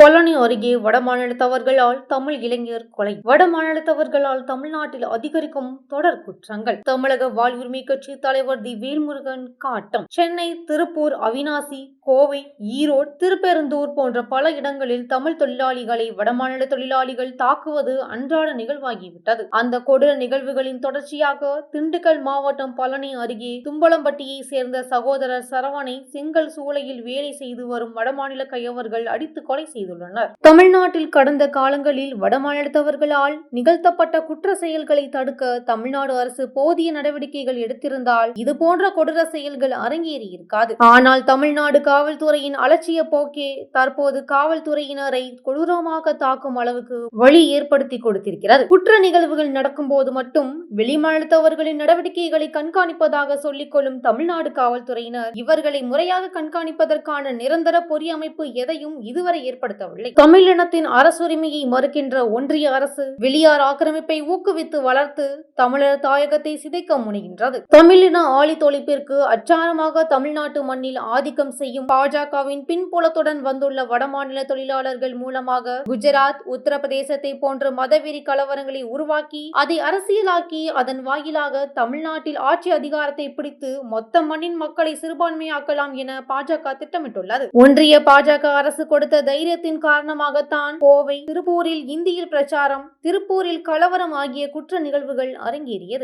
பழனி அருகே வடமாநிலத்தவர்களால் தமிழ் இளைஞர் கொலை. வடமாநிலத்தவர்களால் தமிழ்நாட்டில் அதிகரிக்கும் தொடர் குற்றங்கள். தமிழக வாழ்வுரிமை கட்சி தலைவர் தி. வேல்முருகன் காட்டம். சென்னை, திருப்பூர், அவிநாசி, கோவை, ஈரோடு, திருப்பெருந்தூர் போன்ற பல இடங்களில் தமிழ் தொழிலாளிகளை வடமாநில தொழிலாளிகள் தாக்குவது அன்றாட நிகழ்வாகிவிட்டது. அந்த கொடூர நிகழ்வுகளின் தொடர்ச்சியாக திண்டுக்கல் மாவட்டம் பழனி அருகே தும்பலம்பட்டியை சேர்ந்த சகோதரர் சரவணை செங்கல் சூளையில் வேலை செய்து வரும் வடமாநில கயவர்கள் அடித்து கொலை செய்துள்ளனர். தமிழ்நாட்டில் கடந்த காலங்களில் வடமாநிலத்தவர்களால் நிகழ்த்தப்பட்ட குற்ற செயல்களை தடுக்க தமிழ்நாடு அரசு போதிய நடவடிக்கைகள் எடுத்திருந்தால் இதுபோன்ற கொடூர செயல்கள் அரங்கேறி இருக்காது. ஆனால் தமிழ்நாடு காவல்துறையின் அலட்சிய போக்கே தற்போது காவல்துறையினரை கொடூரமாக தாக்கும் அளவுக்கு வழி ஏற்படுத்தி கொடுத்திருக்கிறது. குற்ற நிகழ்வுகள் நடக்கும் போது மட்டும் வெளிமாநிலத்தவர்களின் நடவடிக்கைகளை கண்காணிப்பதாக சொல்லிக் கொள்ளும் தமிழ்நாடு காவல்துறையினர் இவர்களை முறையாக கண்காணிப்பதற்கான நிரந்தர பொறியமைப்பு எதையும் இதுவரை ஏற்படுத்தவில்லை. தமிழினத்தின் அரசுரிமையை மறுக்கின்ற ஒன்றிய அரசு வெளியார் ஆக்கிரமிப்பை ஊக்குவித்து வளர்த்து தமிழர் தாயகத்தை சிதைக்க முனைகின்றது. தமிழின ஆழி தொழிப்பிற்கு அச்சாரமாக தமிழ்நாட்டு மண்ணில் ஆதிக்கம் செய்யும் பாஜகவின் பின்புலத்துடன் வந்துள்ள வடமாநில தொழிலாளர்கள் மூலமாக குஜராத், உத்தரப்பிரதேசத்தை போன்ற மதவெறி கலவரங்களை உருவாக்கி அதை அரசியலாக்கி அதன் வாயிலாக தமிழ்நாட்டில் ஆட்சி அதிகாரத்தை பிடித்து மொத்த மண்ணின் மக்களை சிறுபான்மையாக்கலாம் என பாஜக திட்டமிட்டுள்ளது. ஒன்றிய பாஜக அரசு கொடுத்த தைரியத்தின் காரணமாகத்தான் கோவை, திருப்பூரில் இந்தியில் பிரச்சாரம், திருப்பூரில் கலவரம் ஆகிய குற்ற நிகழ்வுகள் அரங்கேறியது.